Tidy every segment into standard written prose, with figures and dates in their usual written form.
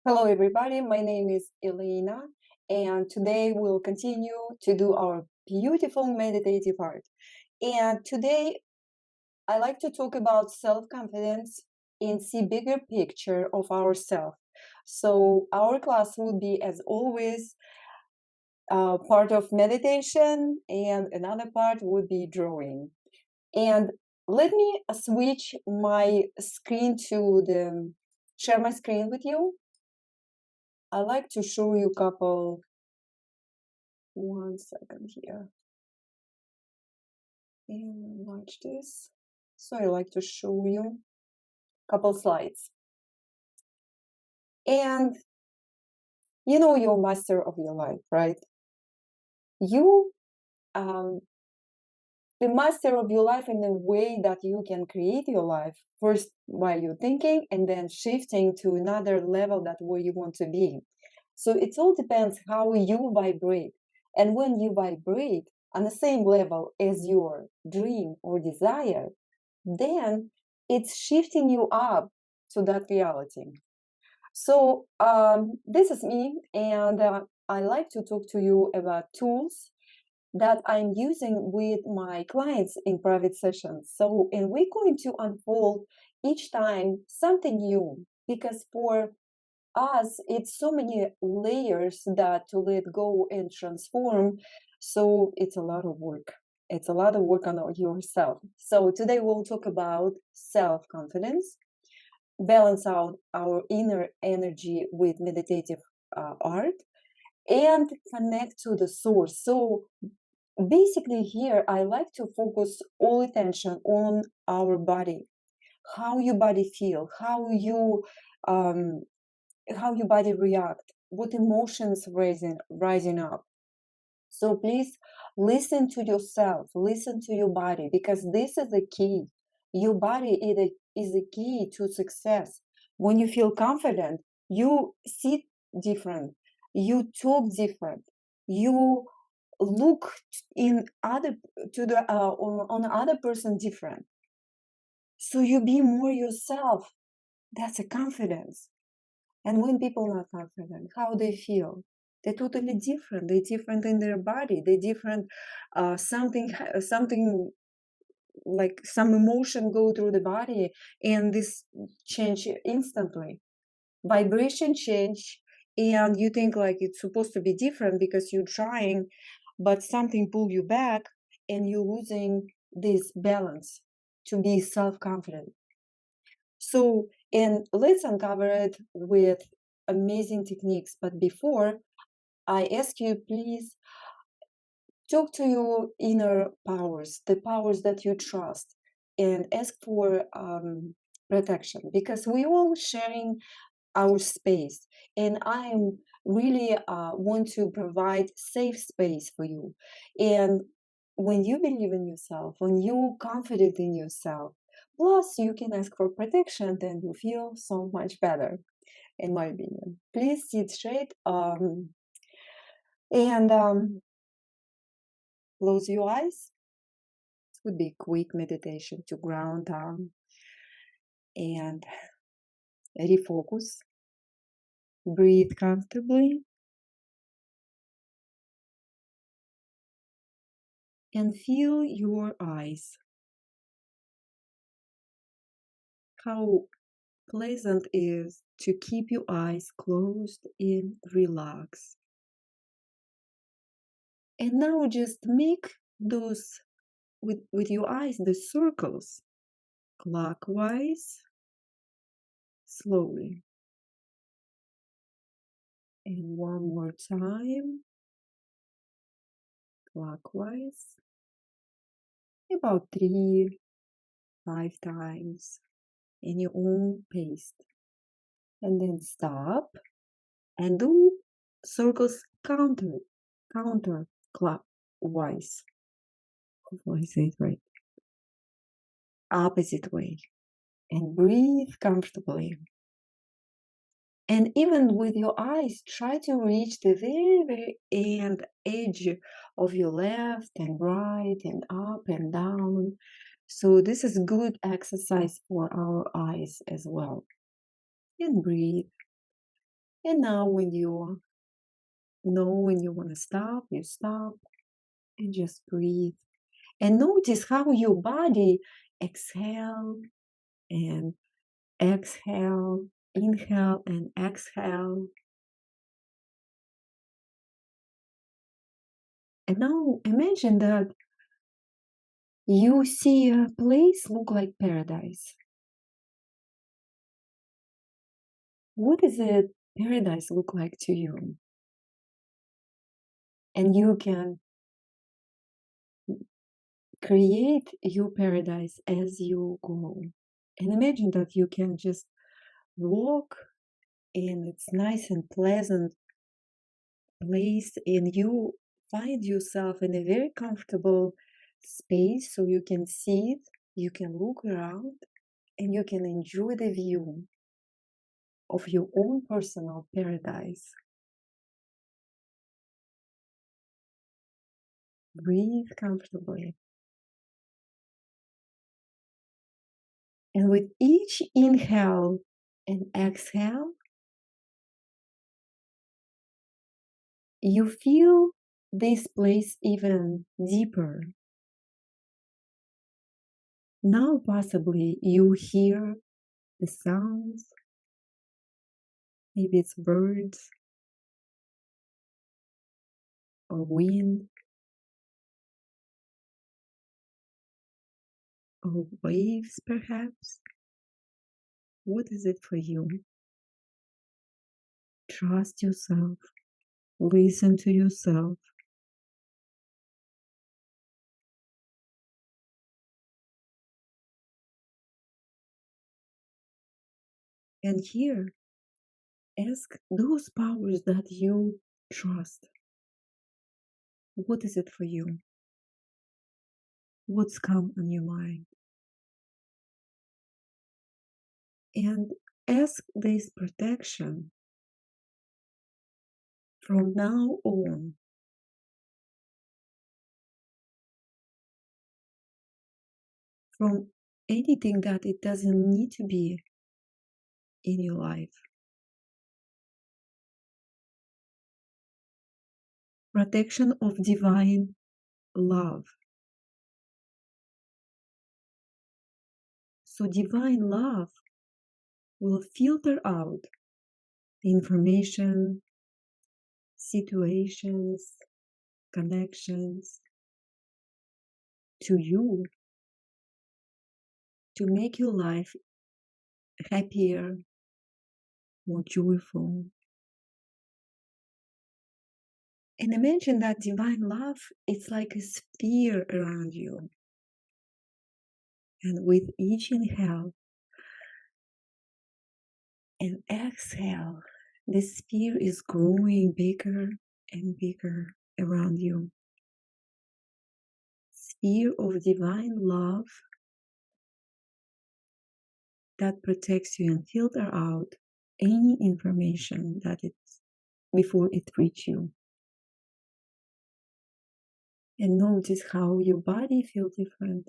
Hello, everybody. My name is Elena, and today we'll continue to do our beautiful meditative art. And today I like to talk about self-confidence and see bigger picture of ourselves. So our class will be, as always, part of meditation, and another part would be drawing. And let me switch my screen to share my screen with you. I like to show you a couple. One second here. And watch this. So I like to show you a couple slides. And you know you're master of your life, right? You um the master of your life in the way that you can create your life first while you're thinking and then shifting to another level that where you want to be. So it all depends how you vibrate. And when you vibrate on the same level as your dream or desire, then it's shifting you up to that reality. So this is me, and I like to talk to you about tools that I'm using with my clients in private sessions. So, and we're going to unfold each time something new because for us, it's so many layers that to let go and transform. So it's a lot of work. It's a lot of work on yourself. So today we'll talk about self-confidence, balance out our inner energy with meditative art, and connect to the source. So basically here I like to focus all attention on our body, how your body feel, um, how your body react, what emotions rising up. So please listen to yourself, listen to your body, because this is the key. Your body is the key to success. When you feel confident, you sit different, you talk different, you look in other to the on other person different. So you be more yourself. That's a confidence. And when people are not confident, how they feel? They're totally different. They're different in their body. They're different. Something like some emotion go through the body, and this change instantly. Vibration change, and you think like it's supposed to be different because you're trying, but something pull you back, and you're losing this balance to be self-confident. So, and let's uncover it with amazing techniques. But before I ask you, please talk to your inner powers, the powers that you trust, and ask for protection because we all sharing our space. And I'm really want to provide safe space for you. And when you believe in yourself, when you're confident in yourself, plus you can ask for protection, then you feel so much better, in my opinion. Please sit straight and close your eyes. It would be a quick meditation to ground down and refocus. Breathe comfortably and feel your eyes. How pleasant is to keep your eyes closed and relax. And now just make those with your eyes the circles clockwise slowly. And one more time clockwise about 5 times in your own pace. And then stop and do circles counterclockwise. Hopefully I say it right. Opposite way. And breathe comfortably. And even with your eyes, try to reach the very, very end edge of your left and right and up and down. So this is good exercise for our eyes as well. And breathe. And now when you know when you want to stop, you stop and just breathe. And notice how your body exhale and exhale, inhale and exhale. And now imagine that you see a place look like paradise. What does a paradise look like to you? And you can create your paradise as you go. And imagine that you can just walk and it's nice and pleasant place and you find yourself in a very comfortable space so you can sit, you can look around and you can enjoy the view of your own personal paradise. Breathe comfortably. And with each inhale and exhale, you feel this place even deeper. Now, possibly, you hear the sounds, maybe it's birds or wind or waves, perhaps. What is it for you? Trust yourself, listen to yourself. And here, ask those powers that you trust. What is it for you? What's come on your mind? And ask this protection from now on. From anything that it doesn't need to be in your life. Protection of divine love. So divine love will filter out the information, situations, connections to you to make your life happier, more joyful. And imagine that divine love, it's like a sphere around you. And with each inhale and exhale, the sphere is growing bigger and bigger around you. Sphere of divine love that protects you and filter out any information that it's before it reaches you. And notice how your body feels different.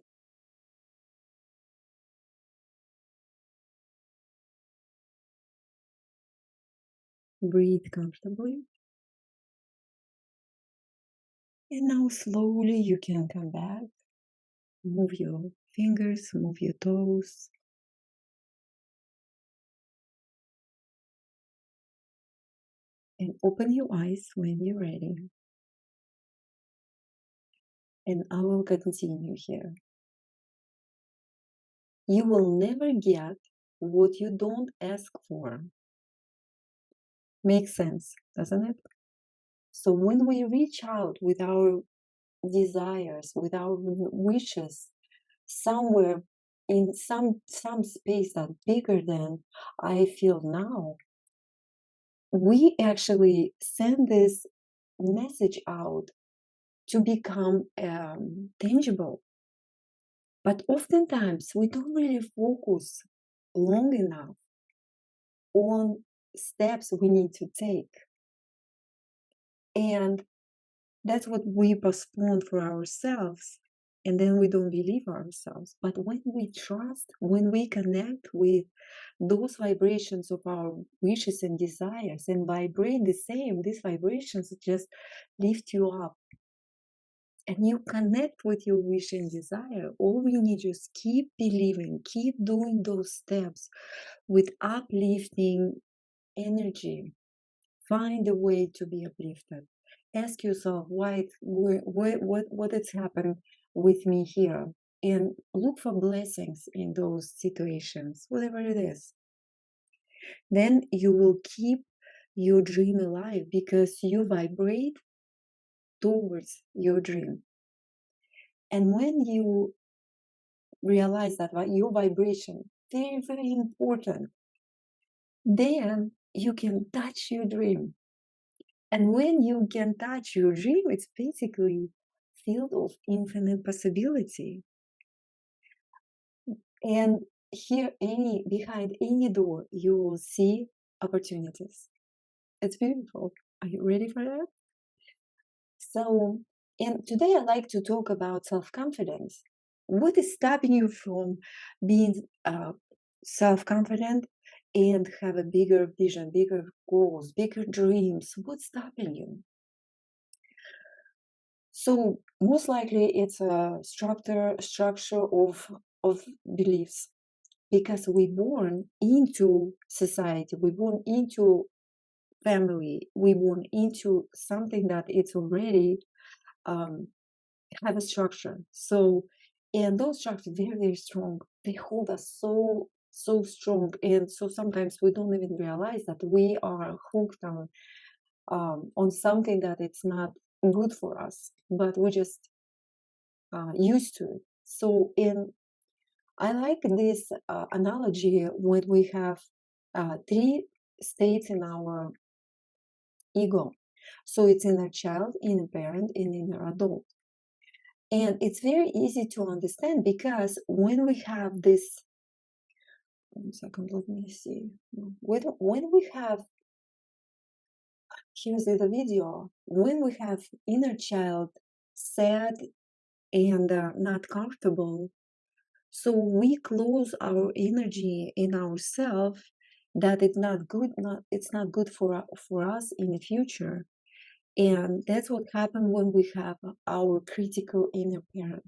Breathe comfortably. And now slowly you can come back. Move your fingers, move your toes. And open your eyes when you're ready. And I will continue here. You will never get what you don't ask for. Makes sense, doesn't it? So when we reach out with our desires, with our wishes, somewhere in some space that's bigger than I feel now, we actually send this message out to become tangible. But oftentimes we don't really focus long enough on steps we need to take. And that's what we postpone for ourselves. and then we don't believe ourselves. But when we trust, when we connect with those vibrations of our wishes and desires and vibrate the same, these vibrations just lift you up and you connect with your wish and desire. All we need is keep believing, keep doing those steps with uplifting energy. Find a way to be uplifted. Ask yourself what has happened with me here, and look for blessings in those situations, whatever it is. Then you will keep your dream alive because you vibrate towards your dream. And when you realize that your vibration very, very important, then you can touch your dream. And when you can touch your dream, it's basically field of infinite possibility. And here, behind any door, you will see opportunities. It's beautiful. Are you ready for that? So, and today I'd like to talk about self-confidence. What is stopping you from being self-confident and have a bigger vision, bigger goals, bigger dreams? What's stopping you? So most likely it's a structure of beliefs, because we born into society, we born into family, we born into something that it's already have a structure. So, and those structures very, very strong. They hold us so strong, and so sometimes we don't even realize that we are hooked on something that it's not good for us, but we just used to it. So, in I like this analogy when we have three states in our ego. So it's inner child, inner parent, and inner adult. And it's very easy to understand because when we have this, 1 second, let me see. When we have, here's the video, when we have inner child sad and not comfortable, so we close our energy in ourselves that it's not good for us in the future. And that's what happened when we have our critical inner parent.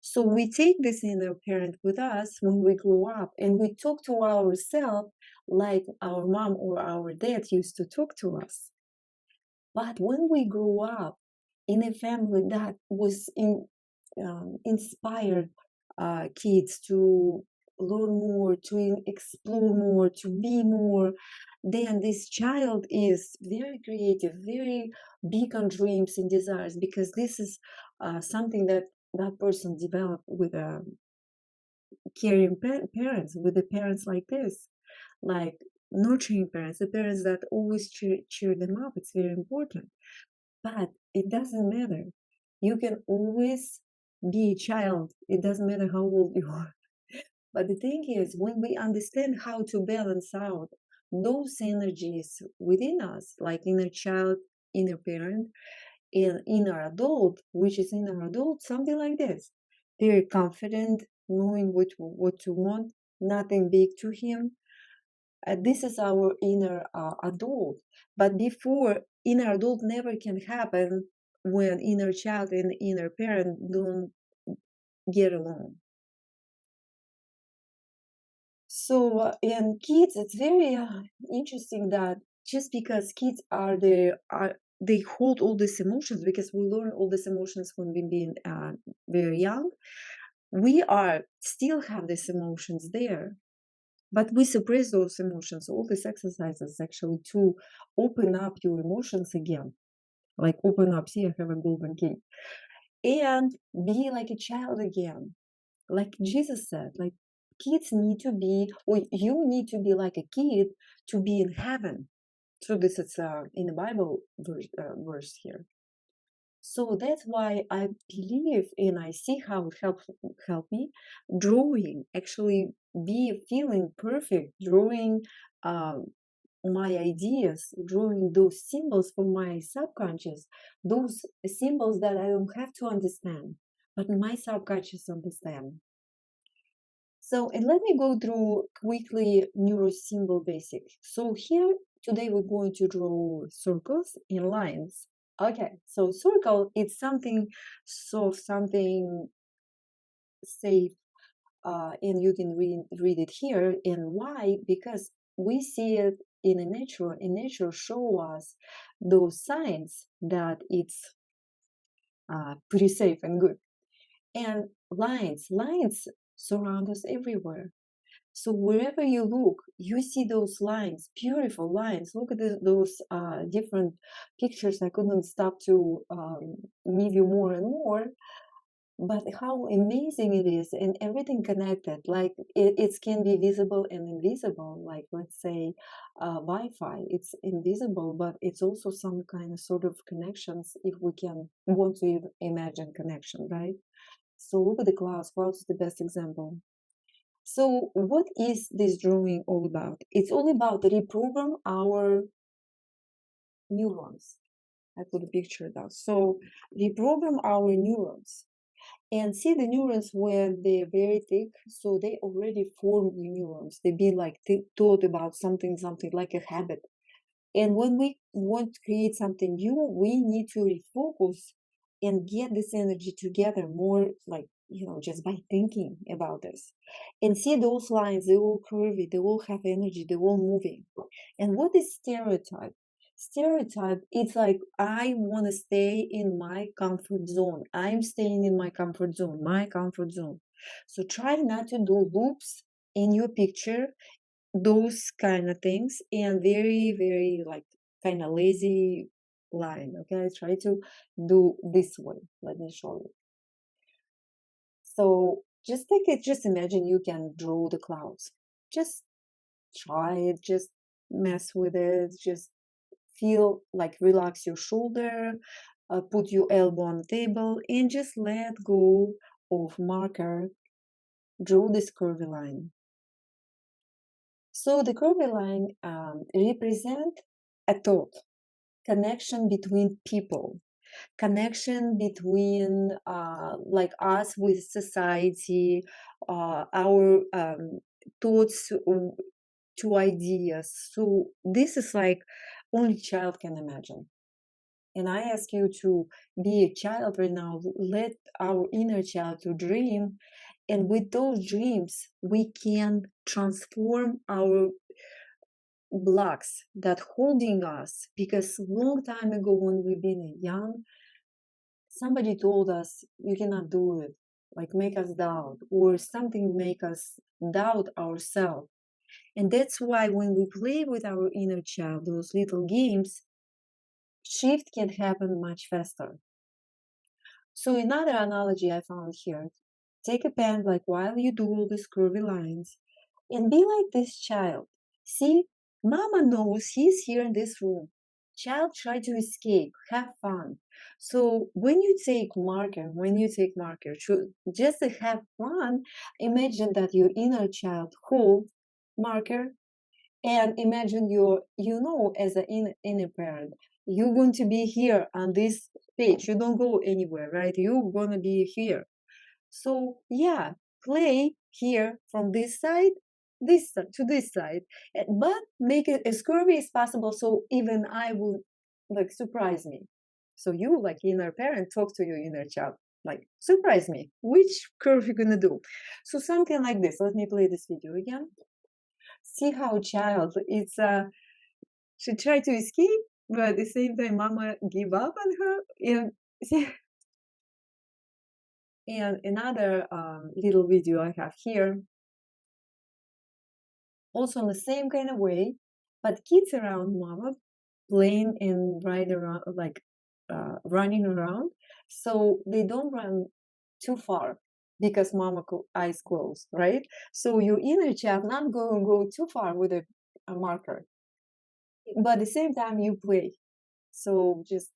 So we take this inner parent with us when we grow up, and we talk to ourselves like our mom or our dad used to talk to us. But when we grow up in a family that was inspired kids to learn more, to explore more, to be more, then this child is very creative, very big on dreams and desires, because this is something that that person developed with caring parents, with the parents like this, like nurturing parents, the parents that always cheer them up. It's very important. But it doesn't matter. You can always be a child. It doesn't matter how old you are. But the thing is, when we understand how to balance out those energies within us, like inner child, inner parent, and inner adult, which is inner adult, something like this. Very confident, knowing what to want, nothing big to him. This is our inner adult. But before, inner adult never can happen when inner child and inner parent don't get along. So in kids, it's very interesting that just because kids they hold all these emotions, because we learn all these emotions when we being very young, we are still have these emotions there, but we suppress those emotions. All these exercises actually to open up your emotions again, like open up. See, I have a golden key, and be like a child again, like Jesus said, like kids need to be, or you need to be like a kid to be in heaven. So this is in the Bible verse here. So that's why I believe and I see how it help me. Drawing, actually be feeling perfect, drawing my ideas, drawing those symbols from my subconscious, those symbols that I don't have to understand, but my subconscious understand. So, and let me go through quickly neuro symbol basic. So here today we're going to draw circles and lines. Okay, so circle it's something soft, something safe, and you can read it here. And why? Because we see it in a nature, and nature show us those signs that it's pretty safe and good. And lines surround us everywhere. So wherever you look, you see those lines, beautiful lines. Look at those different pictures. I couldn't stop to give you more and more. But how amazing it is, and everything connected. Like it can be visible and invisible. Like let's say Wi-Fi, it's invisible, but it's also some kind of sort of connections. If we can want to imagine connection, right? So look at the clouds. Clouds is the best example. So what is this drawing all about? It's all about reprogram our neurons. I put a picture down. So reprogram our neurons. And see the neurons when they're very thick, so they already form new neurons. They be like thought about something like a habit. And when we want to create something new, we need to refocus and get this energy together more like, just by thinking about this. And see those lines, they all curvy, they all have energy, they all moving. And what is stereotype? Stereotype, it's like I want to stay in my comfort zone. I'm staying in my comfort zone, my comfort zone. So try not to do loops in your picture, those kind of things, and very, very like kind of lazy line. Okay, try to do this way. Let me show you. So just take it, just imagine you can draw the clouds. Just try it, just mess with it, just feel like relax your shoulder, put your elbow on the table, and just let go of marker. Draw this curvy line. So the curvy line represent a thought, connection between people, connection between like us with society, our thoughts to ideas. So this is like only child can imagine. And I ask you to be a child right now. Let our inner child to dream, and with those dreams, we can transform our blocks that holding us. Because long time ago, when we've been young, somebody told us you cannot do it, like make us doubt, or something make us doubt ourselves. And that's why when we play with our inner child, those little games, shift can happen much faster. So another analogy I found here, take a pen like while you do all these curvy lines and be like this child. See, mama knows he's here in this room. Child try to escape, have fun. So when you take marker, just to have fun, imagine that your inner child hold marker, and imagine as an inner parent, you're going to be here on this page. You don't go anywhere, right? You're going to be here. So yeah, play here from this side, this to this side, but make it as curvy as possible. So even I will like surprise me. So you like inner parent, talk to your inner child, like surprise me. Which curve you gonna do? So something like this. Let me play this video again. See how child it's she tried to escape, but at the same time mama give up on her. And another little video I have here, also in the same kind of way, but kids around mama playing and riding around, like running around, so they don't run too far because mama eyes closed, right? So your inner child not going to go too far with a marker, but at the same time you play. So just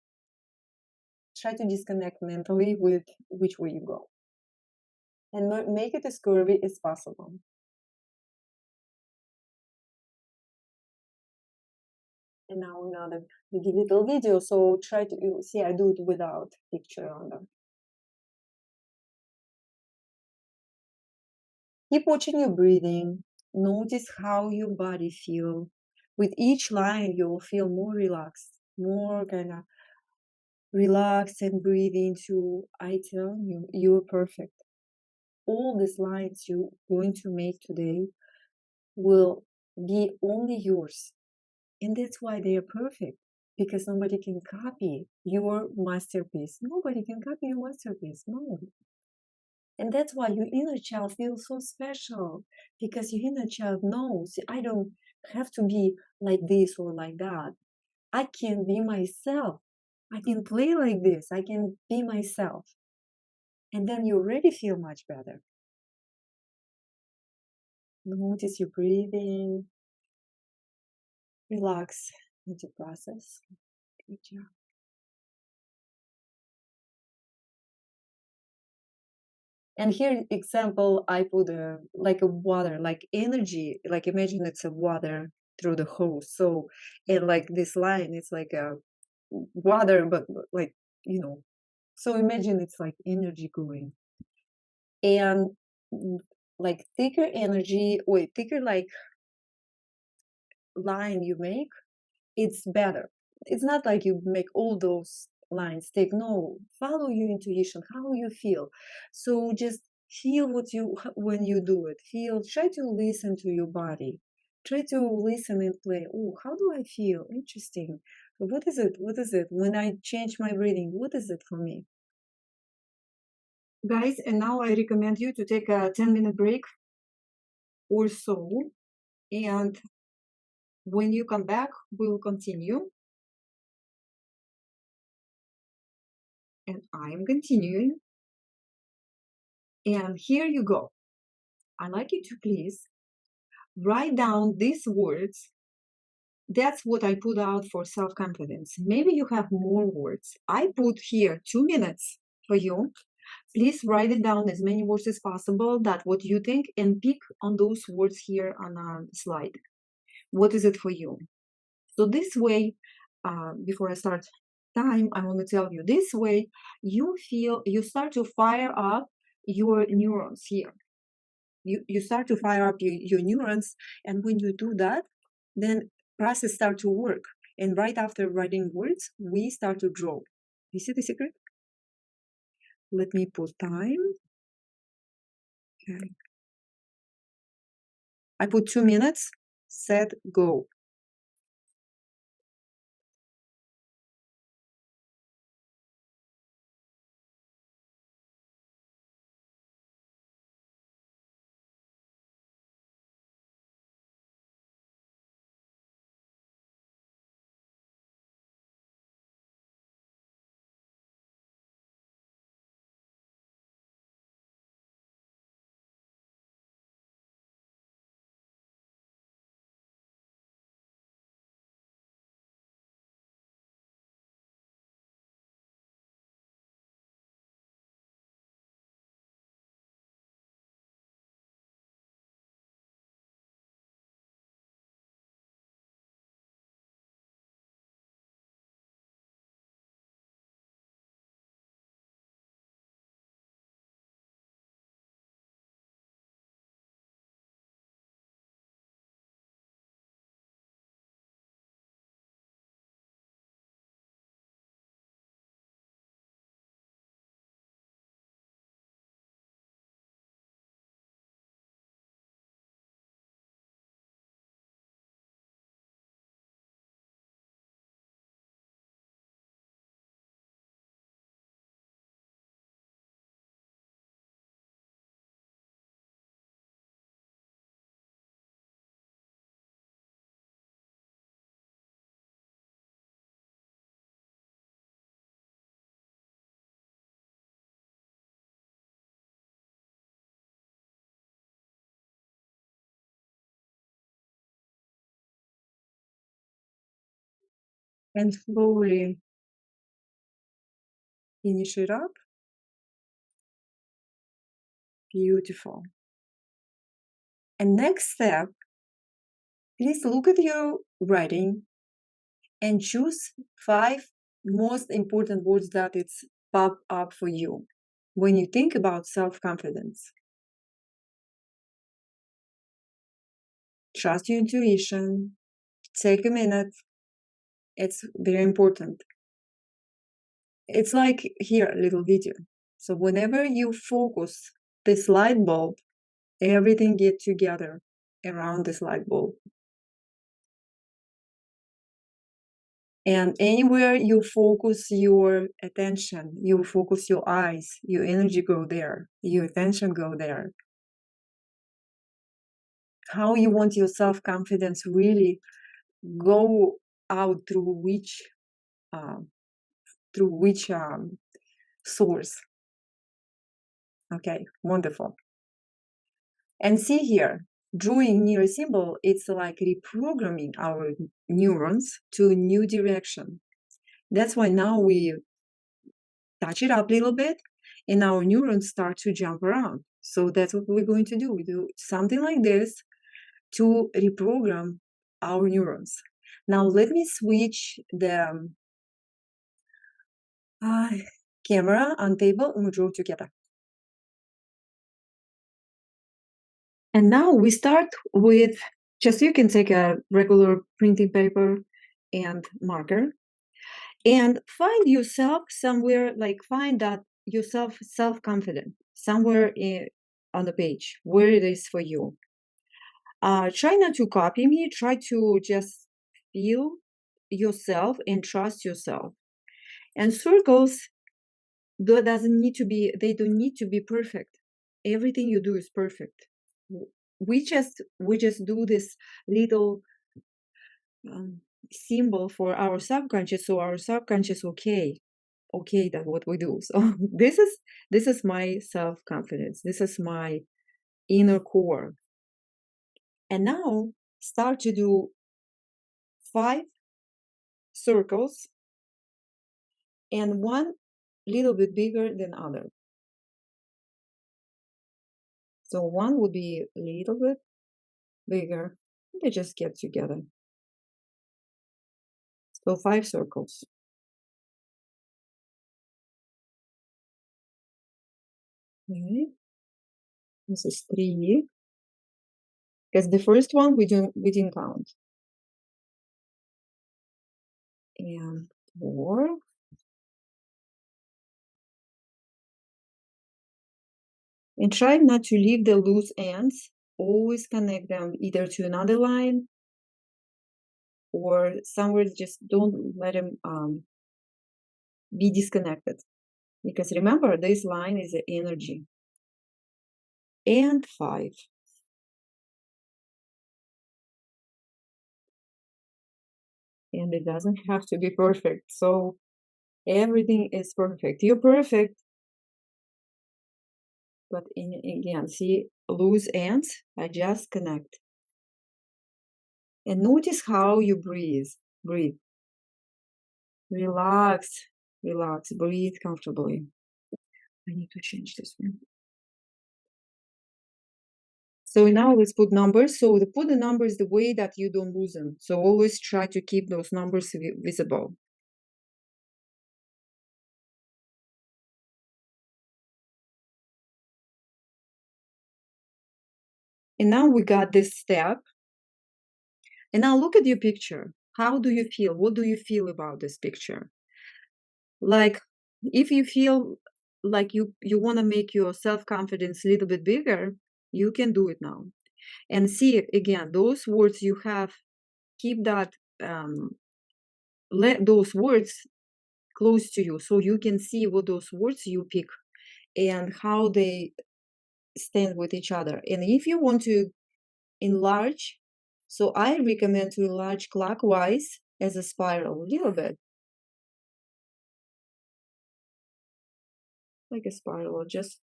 try to disconnect mentally with which way you go and make it as curvy as possible. And now another little video. So try to see, I do it without picture on them. Keep watching your breathing. Notice how your body feels. With each line, you'll feel more relaxed, more kind of relaxed and breathe into, I tell you, you're perfect. All these lines you're going to make today will be only yours. And that's why they are perfect, because nobody can copy your masterpiece. Nobody can copy your masterpiece. No. And that's why your inner child feels so special, because your inner child knows I don't have to be like this or like that. I can be myself. I can play like this. I can be myself. And then you already feel much better. Notice your breathing. Relax into process. Good job. And here, example, I put like a water, like energy, like imagine it's a water through the hose. So, and like this line, it's like a water, but like, so imagine it's like energy going. And like thicker energy, wait, thicker like line you make, it's better. It's not like you make all those lines take. No, follow your intuition, how you feel. So just feel what you when you do it. Feel, try to listen to your body. Try to listen and play. Oh, how do I feel? Interesting. What is it? What is it? When I change my breathing, what is it for me? Guys, and now I recommend you to take a 10-minute break or so. And when you come back, we'll continue. And I'm continuing. And here you go. I'd like you to please write down these words. That's what I put out for self-confidence. Maybe you have more words. I put here 2 minutes for you. Please write it down as many words as possible, that what you think, and pick on those words here on a slide. What is it for you? So this way, before I start time, I want to tell you, this way you start to fire up your neurons here. You start to fire up your neurons, and when you do that, then process start to work. And right after writing words, we start to draw. You see the secret? Let me put time. Okay. I put 2 minutes. Set, go. And slowly finish it up. Beautiful. And next step, please look at your writing and choose 5 most important words that it's pop up for you when you think about self-confidence. trust your intuition. Take a minute. It's very important. It's like here, a little video. So whenever you focus this light bulb, everything get together around this light bulb. And anywhere you focus your attention, you focus your eyes, your energy go there, your attention go there. How you want your self-confidence really go out through which source. Okay, wonderful. And see here, drawing near a symbol, it's like reprogramming our neurons to a new direction. That's why now we touch it up a little bit and our neurons start to jump around. So that's what we're going to do. We do something like this to reprogram our neurons. Now let me switch the camera on table and we draw together. And now we start with, just you can take a regular printing paper and marker and find yourself somewhere, like find that yourself self-confident somewhere on the page where it is for you. Try not to copy me, try to just feel yourself and trust yourself. And circles, they don't need to be perfect. Everything you do is perfect. We just do this little symbol for our subconscious, so our subconscious okay that what we do. So this is my self-confidence. This is my inner core. And now start to do 5 circles and one little bit bigger than other. So one would be a little bit bigger. They just get together. So 5 circles. Okay. This is 3. Because the first one we didn't count. And 4. And try not to leave the loose ends. Always connect them either to another line or somewhere. Just don't let them be disconnected. Because remember, this line is the energy. And 5. And it doesn't have to be perfect. So everything is perfect. You're perfect. But again, see, loose ends, I just connect. And notice how you breathe. Breathe. Relax. Relax. Breathe comfortably. I need to change this one. So now let's put numbers. So put the numbers the way that you don't lose them. So always try to keep those numbers visible. And now we got this step. And now look at your picture. How do you feel? What do you feel about this picture? Like, if you feel like you want to make your self-confidence a little bit bigger, you can do it now. And see, again, those words you have, keep that, let those words close to you so you can see what those words you pick and how they stand with each other. And if you want to enlarge, so I recommend to enlarge clockwise as a spiral a little bit. Like a spiral, just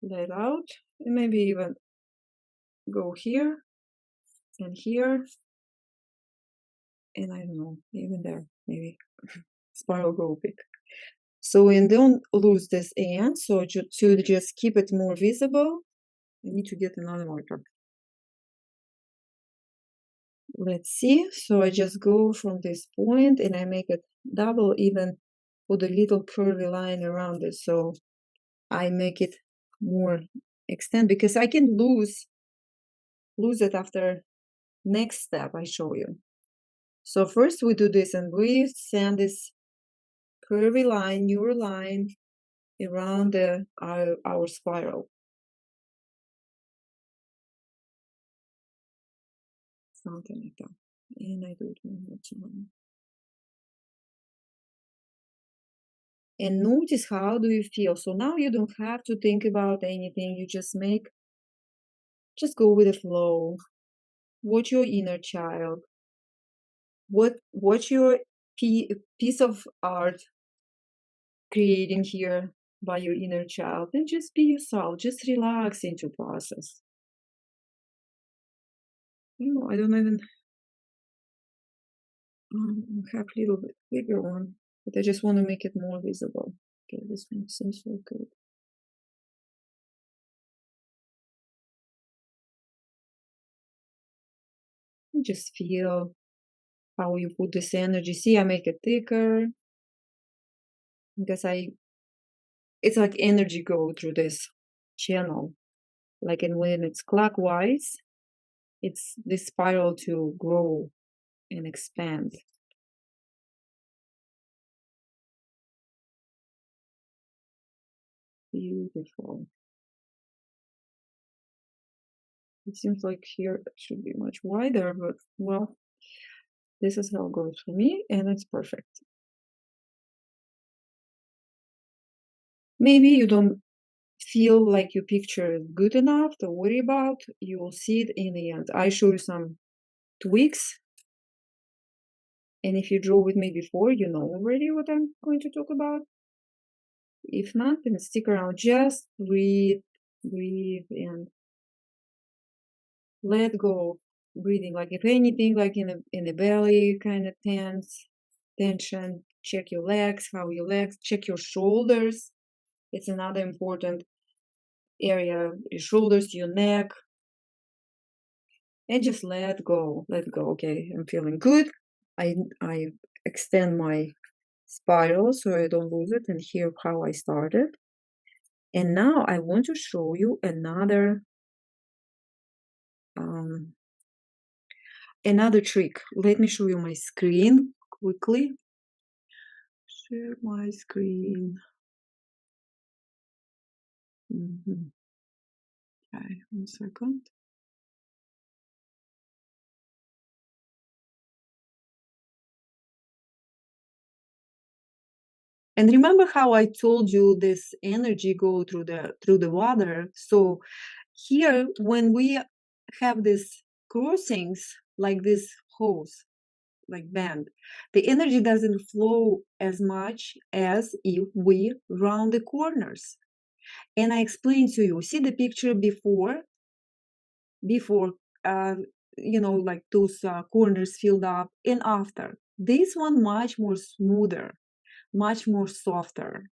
let out, and maybe even go here and here, and I don't know, even there, maybe spiral go big. So, and don't lose this end. So to just keep it more visible, I need to get another marker. Let's see. So I just go from this point and I make it double, even put a little curvy line around it. So I make it more extend, because I can lose it after next step I show you. So first we do this, and we send this curvy line, neural line, around our spiral. Something like that. And I do it one more time. And notice how do you feel. So now you don't have to think about anything. You just go with the flow. Watch your inner child. Watch your piece of art creating here by your inner child, and just be yourself. Just relax into process. I don't even have a little bit bigger one, but I just want to make it more visible. Okay, this one seems so good. Just feel how you put this energy. See, I make it thicker because it's like energy go through this channel. Like, and when it's clockwise, it's this spiral to grow and expand. Beautiful. It seems like here it should be much wider, but well, this is how it goes for me, and it's perfect. Maybe you don't feel like your picture is good enough to worry about. You will see it in the end. I show you some tweaks, and if you draw with me before, you know already what I'm going to talk about. If not, then stick around. Just breathe, and let go. Breathing, like if anything, like in the belly, kind of tension. Check your legs, how your legs. Check your shoulders. It's another important area. Your shoulders, your neck, and just let go. Let go. Okay, I'm feeling good. I extend my spiral so I don't lose it, and here how I started. And now I want to show you another trick. Let me show you my screen quickly. Share my screen. Okay, 1 second. And remember how I told you this energy go through the water? So here, when we have these crossings like this hose, like band, the energy doesn't flow as much as if we round the corners. And I explained to you, see the picture before, like those corners filled up, and after. This one much more smoother, much more softer.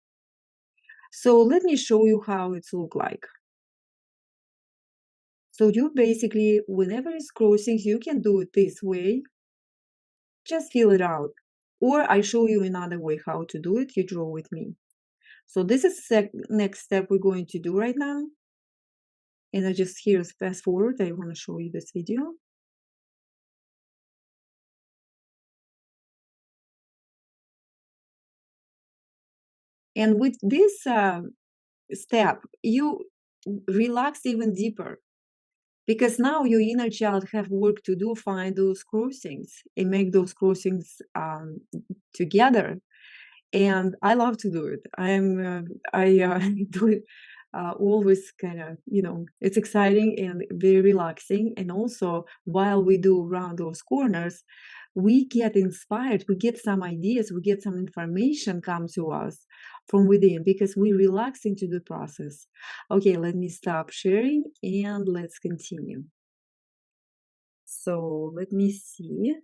So let me show you how it's look like. So you basically, whenever it's crossings, you can do it this way. Just fill it out. Or I show you another way how to do it. You draw with me. So this is the next step we're going to do right now. And I just here fast forward. I want to show you this video. And with this step, you relax even deeper, because now your inner child have work to do, find those crossings and make those crossings together. And I love to do it. I do it always kind of, it's exciting and very relaxing. And also, while we do around those corners, we get inspired, we get some ideas, we get some information come to us from within, because we relax into the process. Okay, let me stop sharing and let's continue. So let me see.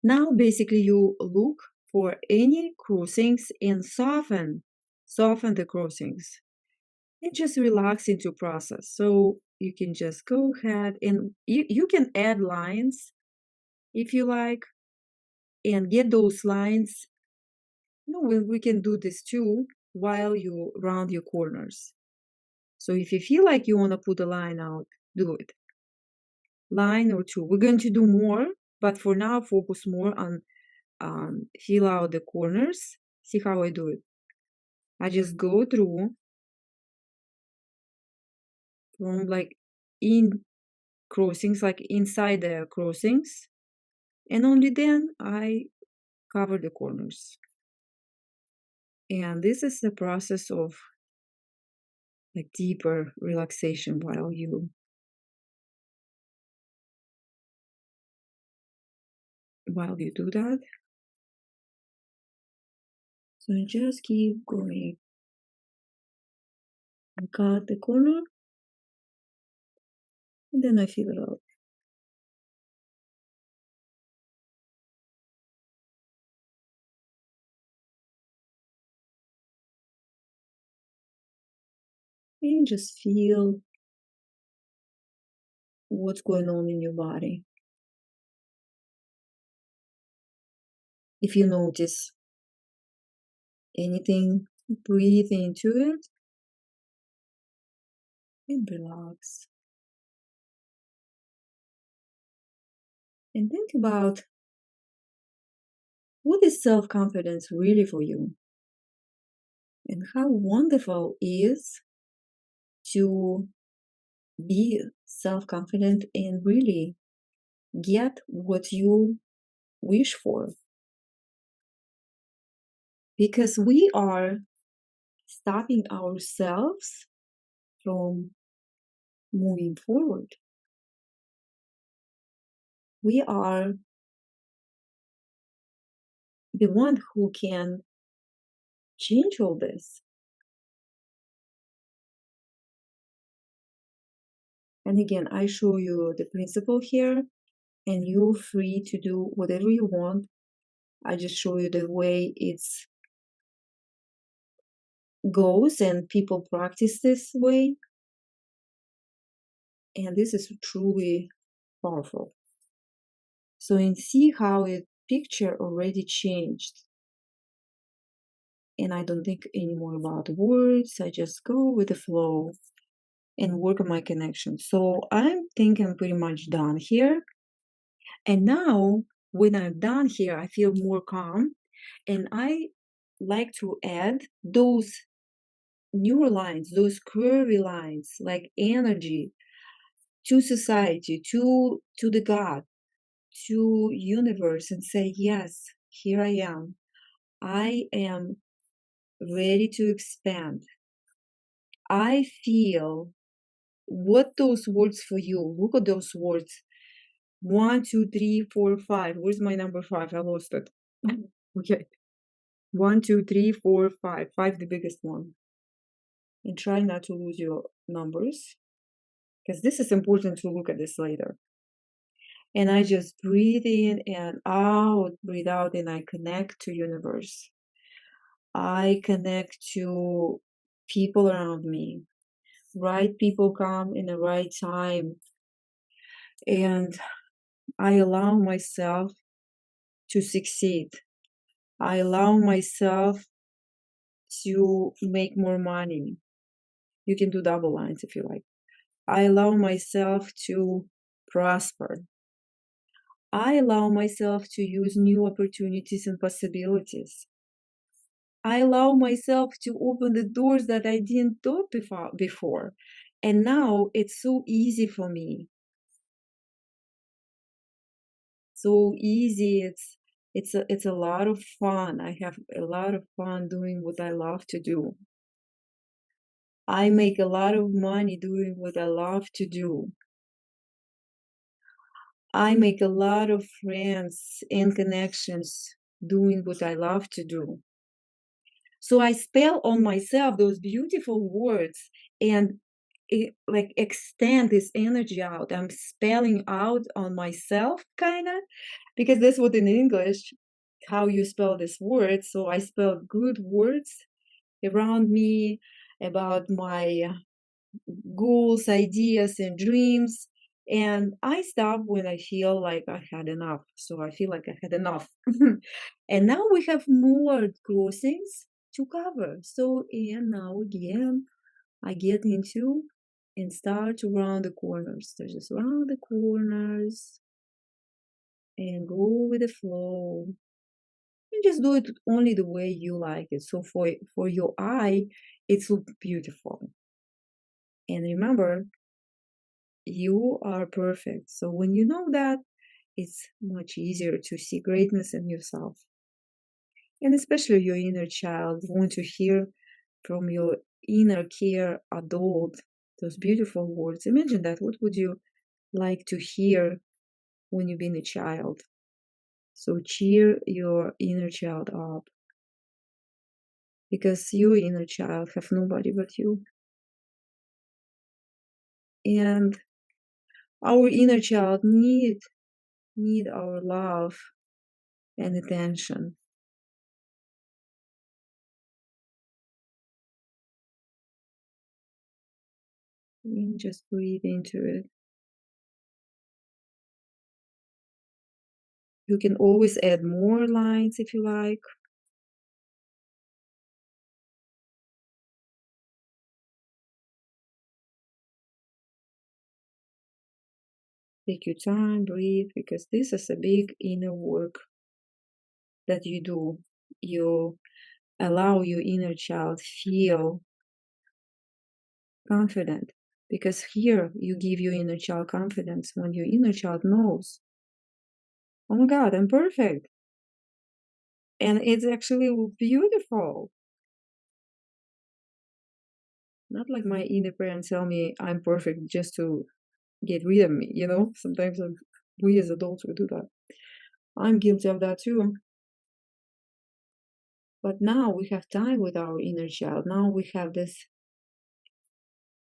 Now, basically, you look for any crossings and soften the crossings, and just relax into process. So you can just go ahead and you can add lines if you like, and get those lines. We can do this too while you round your corners. So if you feel like you want to put a line out, do it. Line or two. We're going to do more, but for now, focus more on fill out the corners. See how I do it. I just go through from like in crossings, like inside the crossings, and only then I cover the corners. And this is the process of like deeper relaxation while you do that. So I just keep going. I cut the corner, and then I fill it out. And just feel what's going on in your body. If you notice anything, breathe into it and relax. And think about what is self-confidence really for you, and how wonderful it is to be self-confident and really get what you wish for. Because we are stopping ourselves from moving forward. We are the one who can change all this. And again, I show you the principle here, and you're free to do whatever you want. I just show you the way it's goes, and people practice this way. And this is truly powerful. So and see how it picture already changed. And I don't think anymore about words. I just go with the flow and work on my connection. So I'm thinking I'm pretty much done here. And now when I'm done here, I feel more calm. And I like to add those neural lines, those curvy lines, like energy to society, to the God, to universe, and say, yes, here I am. I am ready to expand. I feel what those words for you. Look at those words. 1, 2, 3, 4, 5. Where's my number 5? I lost it. Okay. 1, 2, 3, 4, 5. 5, the biggest one. And try not to lose your numbers, because this is important to look at this later. And I just breathe in and out, breathe out, and I connect to universe. I connect to people around me. Right people come in the right time. And I allow myself to succeed. I allow myself to make more money. You can do double lines if you like. I allow myself to prosper. I allow myself to use new opportunities and possibilities. I allow myself to open the doors that I didn't do before. And now it's so easy for me. So easy. It's a lot of fun. I have a lot of fun doing what I love to do. I make a lot of money doing what I love to do. I make a lot of friends and connections doing what I love to do. So I spell on myself those beautiful words and like extend this energy out. I'm spelling out on myself, kind of, because that's what in English, how you spell this word. So I spell good words around me about my goals, ideas, and dreams. And I stop when I feel like I had enough. So I feel like I had enough. And now we have more crossings to cover. So, and now again, I get into and start to round the corners. So just round the corners and go with the flow. And just do it only the way you like it. So for your eye, it's look beautiful. And remember, you are perfect. So when you know that, it's much easier to see greatness in yourself. And especially your inner child, you want to hear from your inner care adult those beautiful words. Imagine that. What would you like to hear when you've been a child? So cheer your inner child up because your inner child have nobody but you. And our inner child need our love and attention. And just breathe into it. You can always add more lines if you like. Take your time, breathe, because this is a big inner work that you do. You allow your inner child feel confident because here you give your inner child confidence when your inner child knows, oh my God, I'm perfect. And it's actually beautiful. Not like my inner parents tell me I'm perfect just to get rid of me, you know? Sometimes we as adults we do that. I'm guilty of that too. But now we have time with our inner child. Now we have this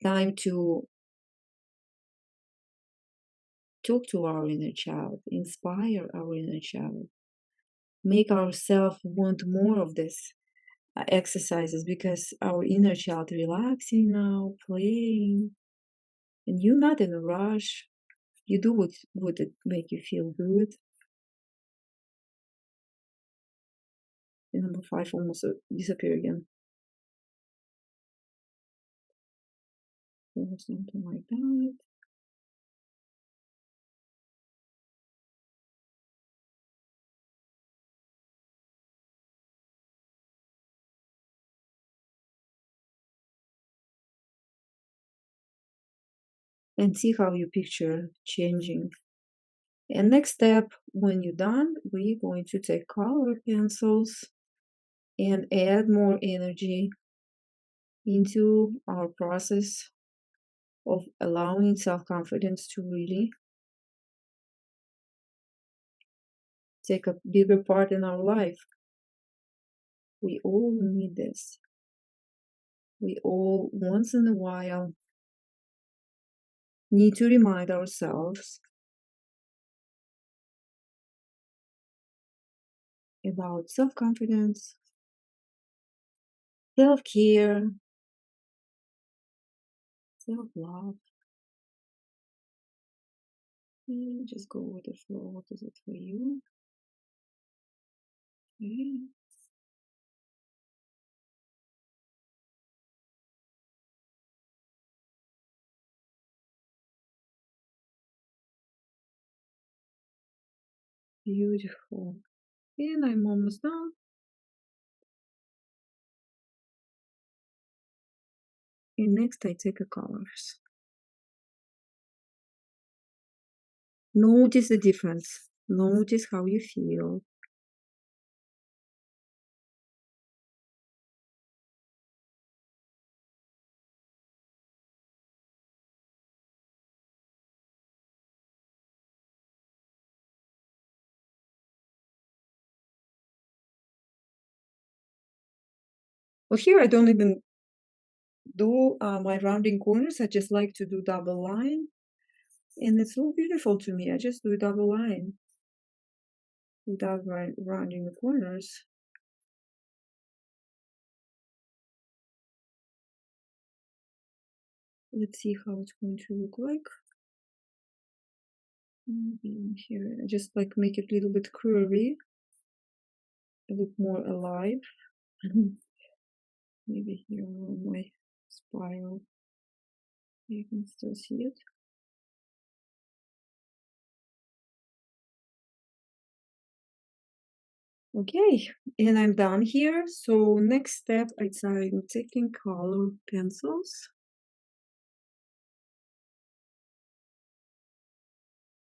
time to talk to our inner child, inspire our inner child, make ourselves want more of this exercises because our inner child relaxing now, playing, and you're not in a rush. You do what would it make you feel good. And number 5 almost disappear again. Or something like that. And see how your picture changing. And next step, when you're done, we're going to take color pencils and add more energy into our process of allowing self-confidence to really take a bigger part in our life. We all need this. We all, once in a while, need to remind ourselves about self-confidence, self-care, self-love. And just go with the flow. What is it for you? Okay. Beautiful. And I'm almost done. And next I take a colors. Notice the difference. Notice how you feel. Well, here I don't even do my rounding corners. I just like to do double line. And it's so beautiful to me. I just do a double line without rounding the corners. Let's see how it's going to look like. Maybe here, I just like make it a little bit curvy, look more alive. Maybe here on my spiral. You can still see it. Okay, and I'm done here. So next step is I'm taking color pencils.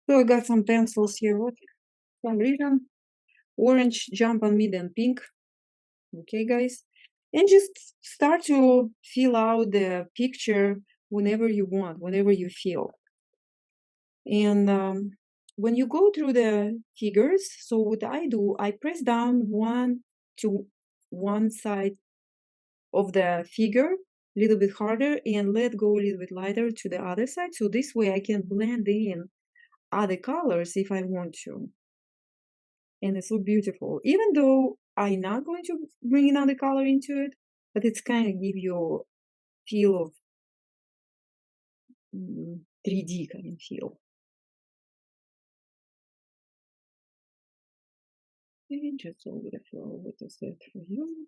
So I got some pencils here. What? Some reason orange jump on me, then pink. Okay, guys, and just start to fill out the picture whenever you want, whenever you feel. And when you go through the figures, so what I do, I press down one to one side of the figure a little bit harder and let go a little bit lighter to the other side. So this way I can blend in other colors if I want to. And it's so beautiful. Even though I'm not going to bring another color into it, but it's kind of give you feel of 3D kind of feel. And just over the floor, what is that for you?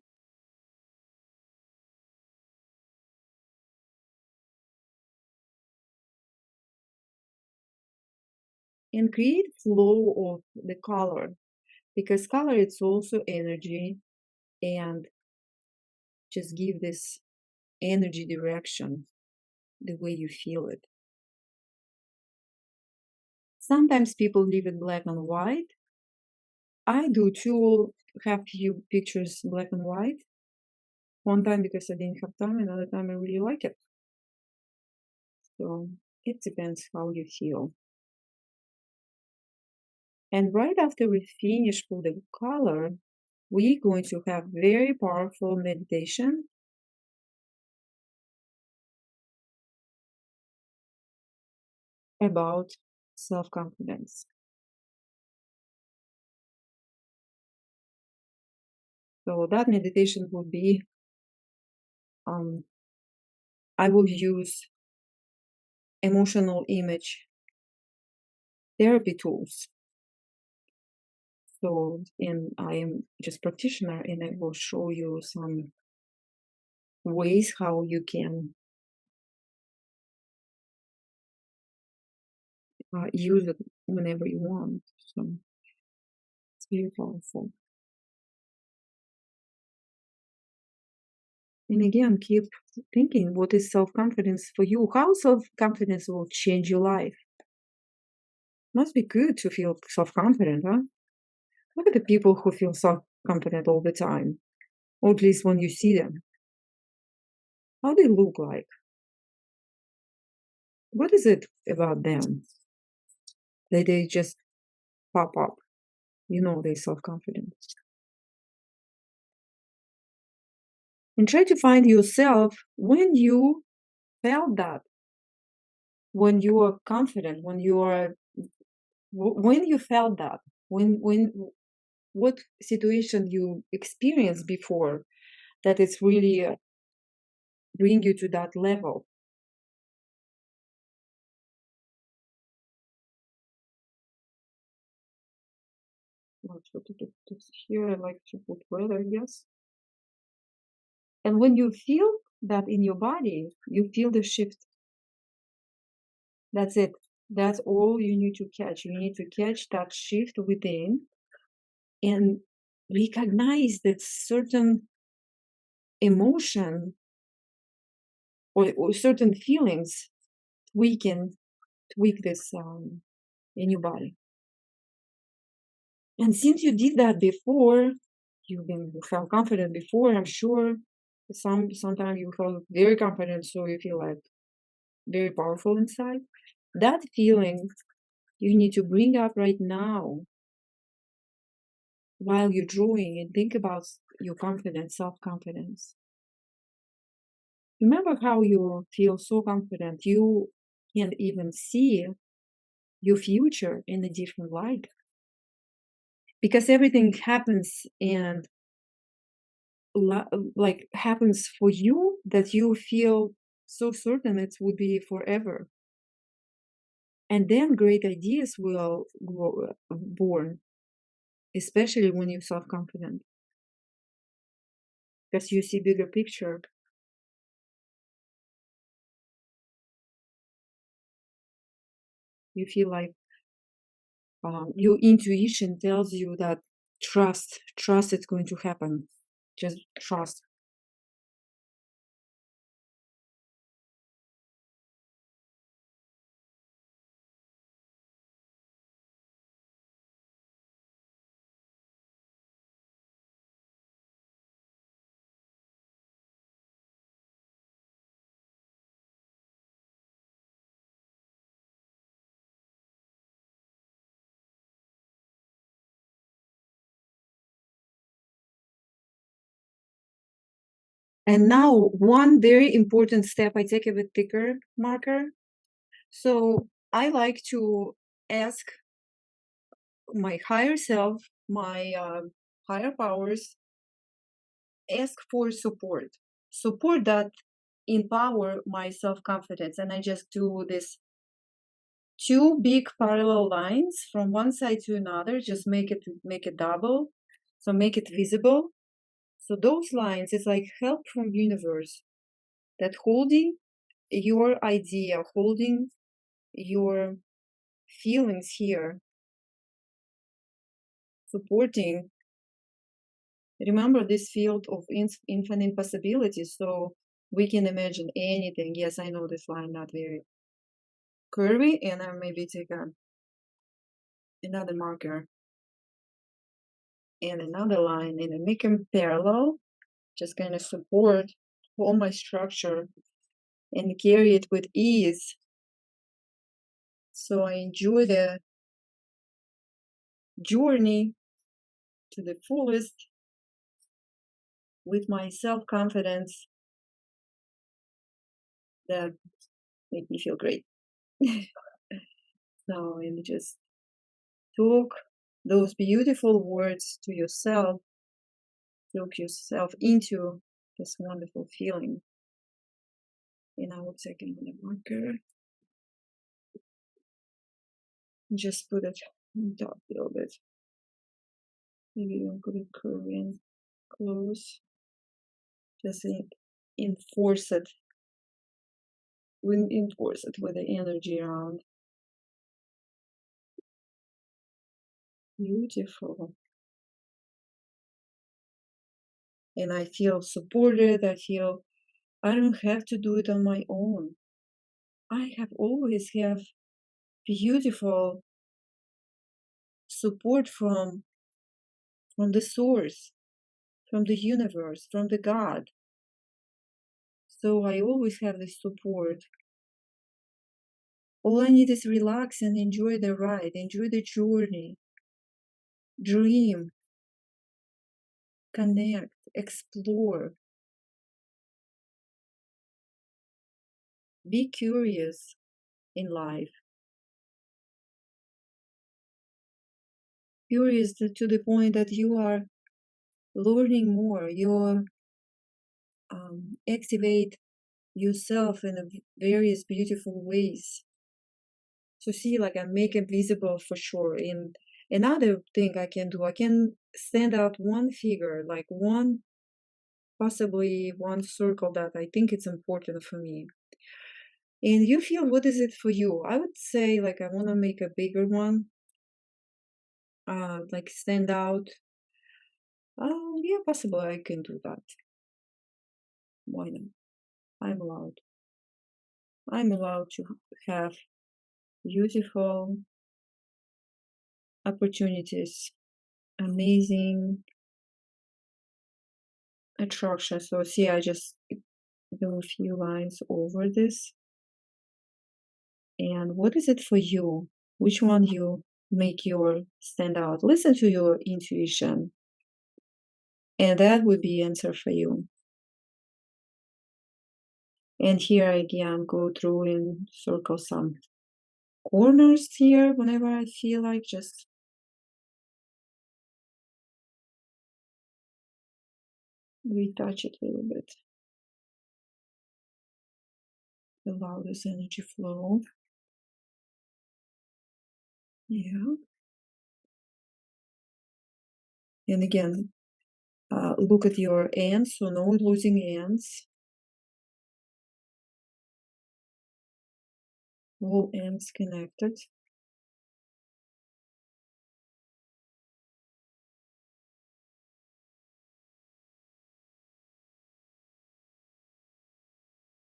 And create flow of the color, because color it's also energy, and just give this energy direction the way you feel it. Sometimes people leave it black and white. I do too, have few pictures black and white. One time because I didn't have time, another time I really like it. So it depends how you feel. And right after we finish with the color, we're going to have very powerful meditation about self-confidence. So that meditation would be, I will use emotional image therapy tools. So, and I am just practitioner, and I will show you some ways how you can use it whenever you want. So it's very powerful. And again, keep thinking, what is self-confidence for you? How self-confidence will change your life? Must be good to feel self-confident, huh? Look at the people who feel self-confident all the time, or at least when you see them. How they look like? What is it about them that they just pop up? You know, they're self-confident. And try to find yourself when you felt that, when you are confident, when you are, when you felt that, when, what situation you experienced before that it's really bring you to that level. What to do this here? I like to put weather, yes. And when you feel that in your body, you feel the shift. That's it. That's all you need to catch. You need to catch that shift within and recognize that certain emotion or certain feelings we can tweak this in your body. And since you did that before, you felt confident before, I'm sure. Sometimes you felt very confident, so you feel like very powerful inside. That feeling you need to bring up right now while you're drawing and think about your confidence, self-confidence. Remember how you feel so confident you can't even see your future in a different light. Because everything happens and like happens for you that you feel so certain it would be forever. And then great ideas will grow born, especially when you're self-confident, because you see bigger picture. You feel like your intuition tells you that trust it's going to happen. Just trust. And now one very important step, I take a bit thicker marker. So I like to ask my higher self, my higher powers, ask for support that empower my self-confidence. And I just do this two big parallel lines from one side to another, just make it double, so make it visible. So those lines is like help from universe that holding your idea, holding your feelings here, supporting. Remember this field of infinite possibilities, so we can imagine anything. Yes, I know this line not very curvy, and I maybe take another marker and another line and make them parallel, just kind of support all my structure and carry it with ease. So I enjoy the journey to the fullest with my self-confidence that make me feel great. So, and just talk those beautiful words to yourself, talk yourself into this wonderful feeling. And I will take another marker, just put it on top a little bit. Maybe I'm gonna curve in close, just enforce it. We enforce it with the energy around. Beautiful. And I feel supported. I don't have to do it on my own. I have always have beautiful support from the source, from the universe, from the God. So I always have this support. All I need is relax and enjoy the ride, enjoy the journey, dream, connect, explore, be curious in life. Curious to the point that you are learning more, you activate yourself in various beautiful ways. So see, like I make it visible for sure. And another thing I can do, I can stand out one figure, like possibly one circle that I think it's important for me. And you feel, what is it for you? I would say like I want to make a bigger one, like stand out. Yeah, possibly I can do that. Why not? I'm allowed. I'm allowed to have beautiful opportunities, amazing attraction. So see, I just do a few lines over this. And what is it for you? Which one you make your stand out? Listen to your intuition. And that would be answer for you. And here again, go through and circle some corners here whenever I feel like just retouch it a little bit. Allow this energy flow. Yeah. And again, look at your ends, so no losing ends. All ends connected.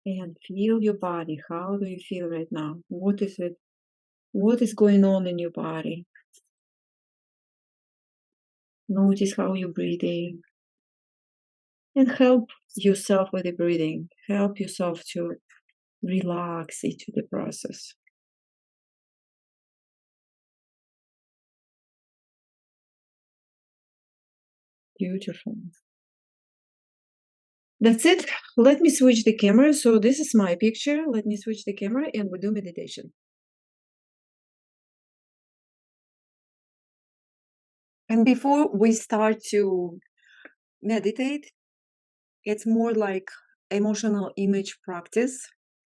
And feel your body. How do you feel right now? What is it? What is going on in your body? Notice how you're breathing and help yourself with the breathing. Help yourself to relax into the process. Beautiful. That's it. Let me switch the camera. So this is my picture. Let me switch the camera and we do meditation. And before we start to meditate, it's more like emotional image practice.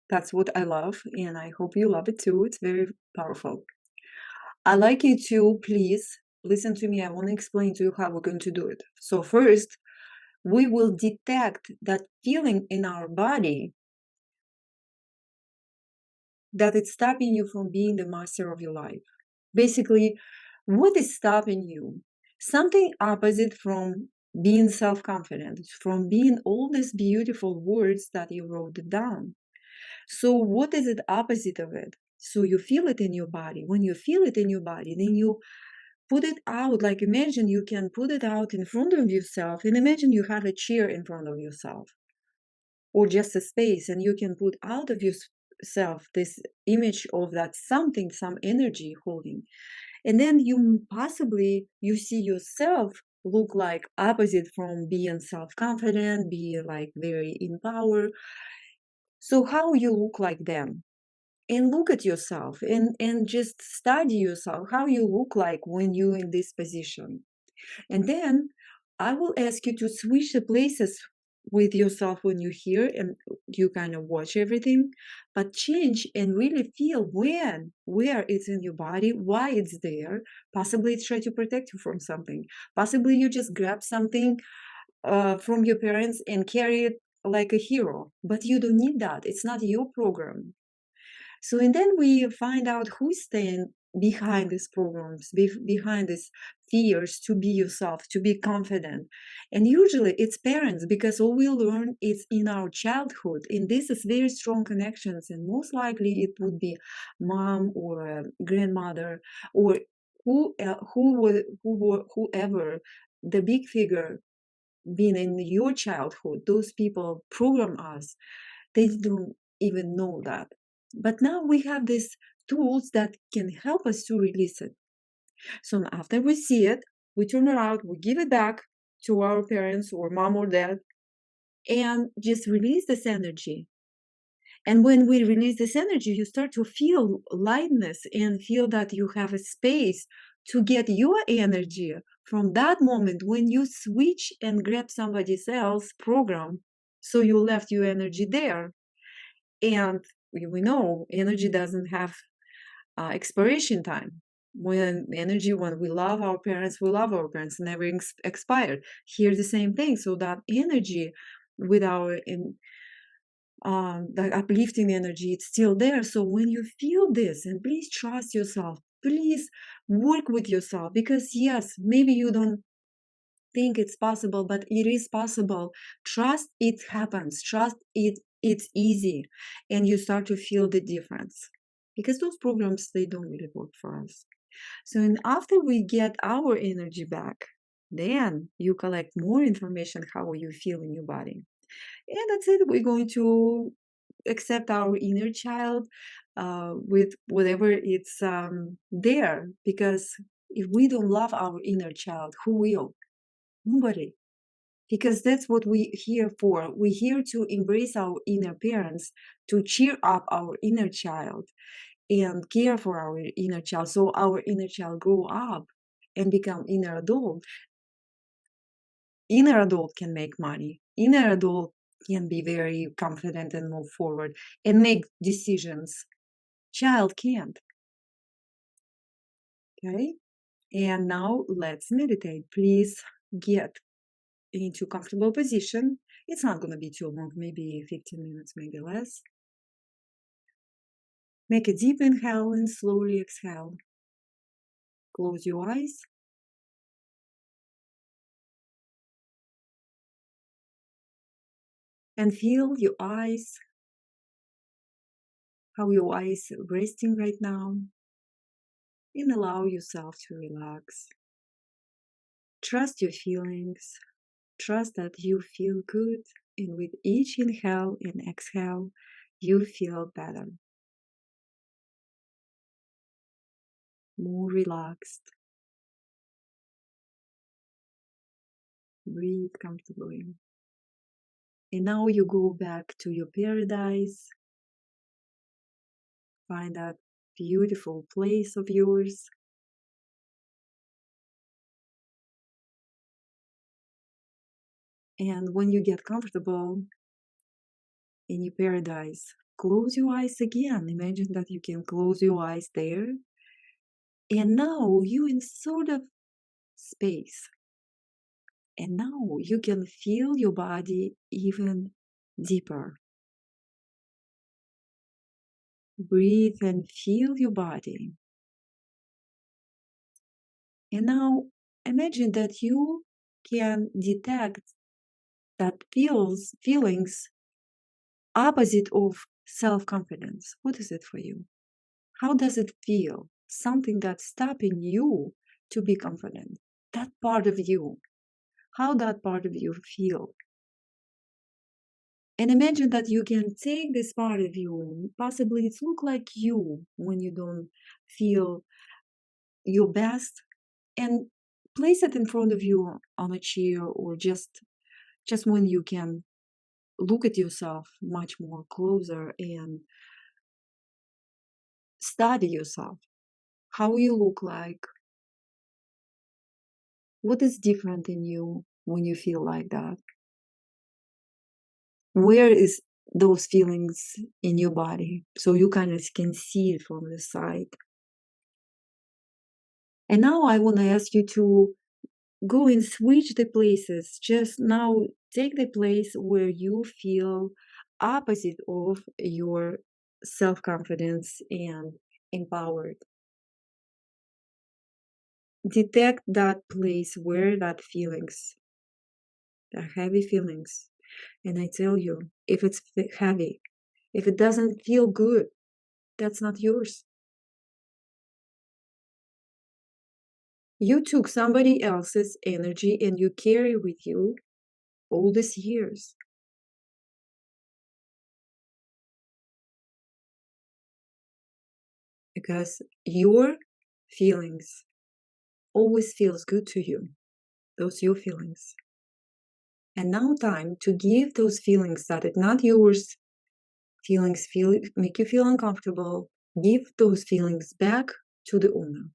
That's what I love, and I hope you love it too. It's very powerful. I'd like you to please listen to me. I want to explain to you how we're going to do it. So, first, we will detect that feeling in our body that it's stopping you from being the master of your life. Basically, what is stopping you? Something opposite from being self confident, from being all these beautiful words that you wrote down. So, what is the opposite of it? So, you feel it in your body. When you feel it in your body, then you put it out. Like, imagine you can put it out in front of yourself, and imagine you have a chair in front of yourself or just a space, and you can put out of yourself this image of that something, some energy holding. And then you possibly you see yourself look like opposite from being self-confident, be like very in power. So how you look like them? And look at yourself and just study yourself, how you look like when you're in this position. And then I will ask you to switch the places with yourself when you're here and you kind of watch everything, but change and really feel where it's in your body, why it's there. Possibly it's trying to protect you from something. Possibly you just grab something from your parents and carry it like a hero, but you don't need that. It's not your program. So, and then we find out who's staying behind these programs, behind these fears to be yourself, to be confident. And usually it's parents because all we learn is in our childhood. And this is very strong connections. And most likely it would be mom or grandmother or whoever the big figure being in your childhood, those people program us. They don't even know that. But now we have these tools that can help us to release it. So after we see it, we turn around, we give it back to our parents or mom or dad, and just release this energy. And when we release this energy, you start to feel lightness and feel that you have a space to get your energy from that moment when you switch and grab somebody else's program. So you left your energy there. And we know energy doesn't have expiration time. When we love our parents, we love our parents, never expired. Here, the same thing. So that energy with our the uplifting energy, it's still there. So when you feel this, and please trust yourself, please work with yourself, because yes, maybe you don't think it's possible, but it is possible. Trust it happens. Trust it's easy, and you start to feel the difference, because those programs, they don't really work for us. So, and after we get our energy back, then you collect more information how you feel in your body. And that's it. We're going to accept our inner child with whatever it's there. Because if we don't love our inner child, who will? Nobody. Because that's what we're here for. We're here to embrace our inner parents, to cheer up our inner child and care for our inner child. So our inner child grow up and become inner adult. Inner adult can make money. Inner adult can be very confident and move forward and make decisions. Child can't. Okay? And now let's meditate. Please get into comfortable position. It's not going to be too long, maybe 15 minutes, maybe less. Make a deep inhale and slowly exhale. Close your eyes. And feel your eyes how your eyes resting right now, and allow yourself to relax. Trust your feelings. Trust that you feel good, and with each inhale and exhale, you feel better, more relaxed. Breathe comfortably. And now you go back to your paradise, find that beautiful place of yours. And when you get comfortable in your paradise, close your eyes again. Imagine that you can close your eyes there. And now you in sort of space. And now you can feel your body even deeper. Breathe and feel your body. And now imagine that you can detect that feelings opposite of self-confidence. What is it for you? How does it feel? Something that's stopping you to be confident. That part of you. How that part of you feel. And imagine that you can take this part of you, possibly it look like you when you don't feel your best, and place it in front of you on a chair, or just when you can look at yourself much more closer and study yourself, how you look like, what is different in you when you feel like that, where is those feelings in your body, so you kind of can see it from the side. And now I want to ask you to go and switch the places. Just now take the place where you feel opposite of your self-confidence and empowered. Detect that place where that feelings, the heavy feelings. And I tell you, if it's heavy, if it doesn't feel good, that's not yours. You took somebody else's energy and you carry with you all these years. Because your feelings always feels good to you. Those your feelings. And now time to give those feelings that it's not yours. Feelings make you feel uncomfortable. Give those feelings back to the owner.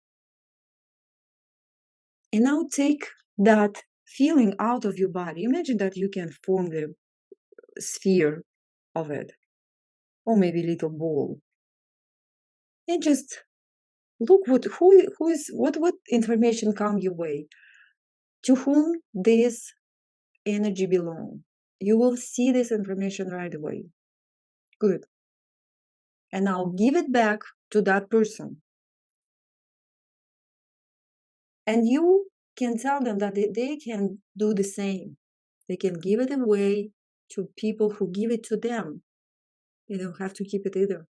And now take that feeling out of your body. Imagine that you can form the sphere of it, or maybe a little ball. And just look what information come your way. To whom this energy belong? You will see this information right away. Good. And now give it back to that person. And you can tell them that they can do the same. They can give it away to people who give it to them. They don't have to keep it either.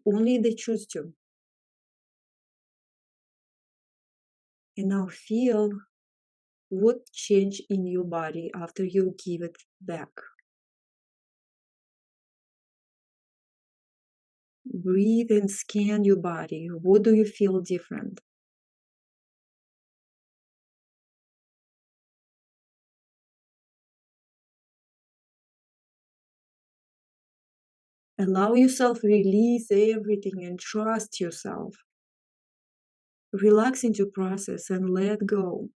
Only they choose to. And now feel what change in your body after you give it back. Breathe and scan your body. What do you feel different? Allow yourself release everything and trust yourself. Relax into process and let go.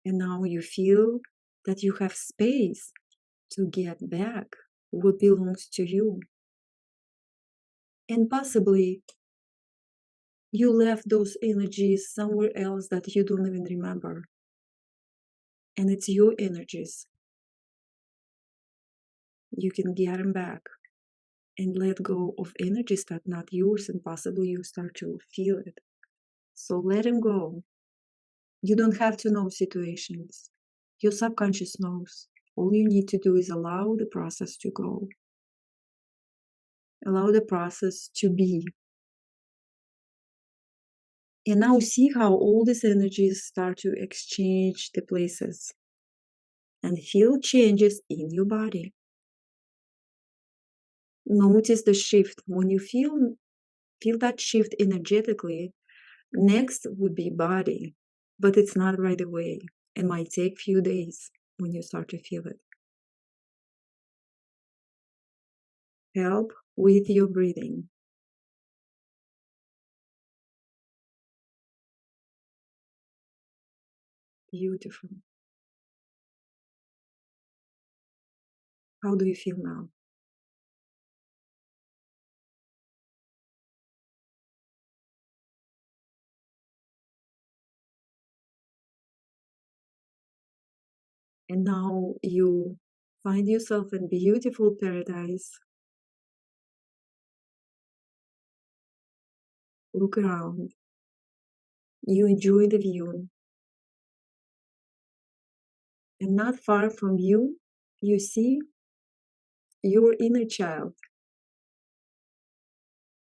And now you feel that you have space to get back what belongs to you. And possibly you left those energies somewhere else that you don't even remember. And it's your energies. You can get them back and let go of energies that are not yours, and possibly you start to feel it. So let them go. You don't have to know situations. Your subconscious knows. All you need to do is allow the process to go. Allow the process to be. And now see how all these energies start to exchange the places and feel changes in your body. Notice the shift. When you feel that shift energetically, next would be body, but it's not right away. It might take few days when you start to feel it. Help with your breathing. Beautiful. How do you feel now? And now you find yourself in beautiful paradise. Look around. You enjoy the view. And not far from you, you see your inner child.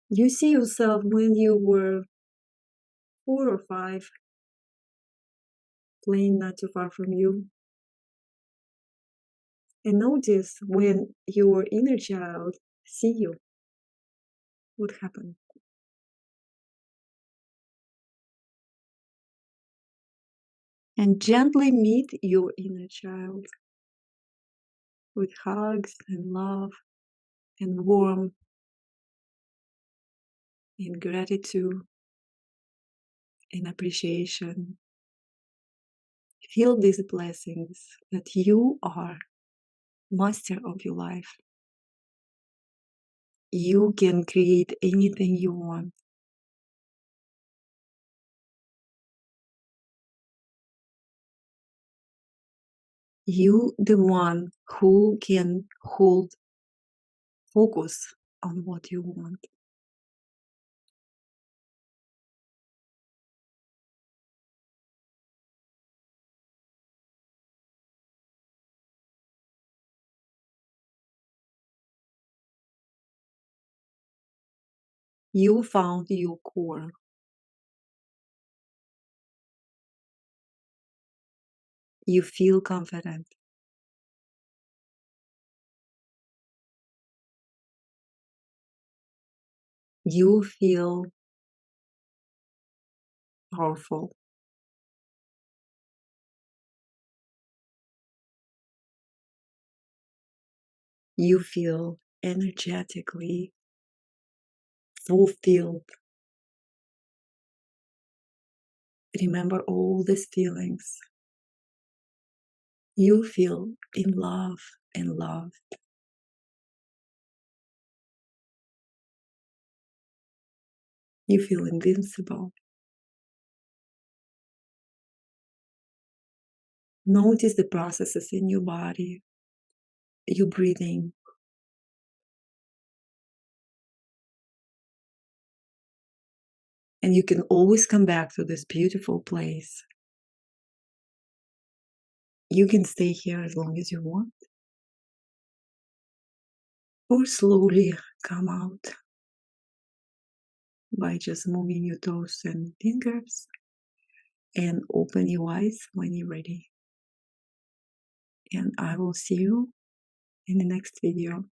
You see yourself when you were 4 or 5, playing not too far from you. And notice when your inner child see you, what happened? And gently meet your inner child with hugs and love and warmth and gratitude and appreciation. Feel these blessings that you are master of your life. You can create anything you want. You the one who can hold focus on what you want. You found your core. You feel confident. You feel powerful. You feel energetically fulfilled. Remember all these feelings. You feel in love and loved. You feel invincible. Notice the processes in your body, your breathing. And you can always come back to this beautiful place. You can stay here as long as you want, or slowly come out by just moving your toes and fingers and open your eyes when you're ready. And I will see you in the next video.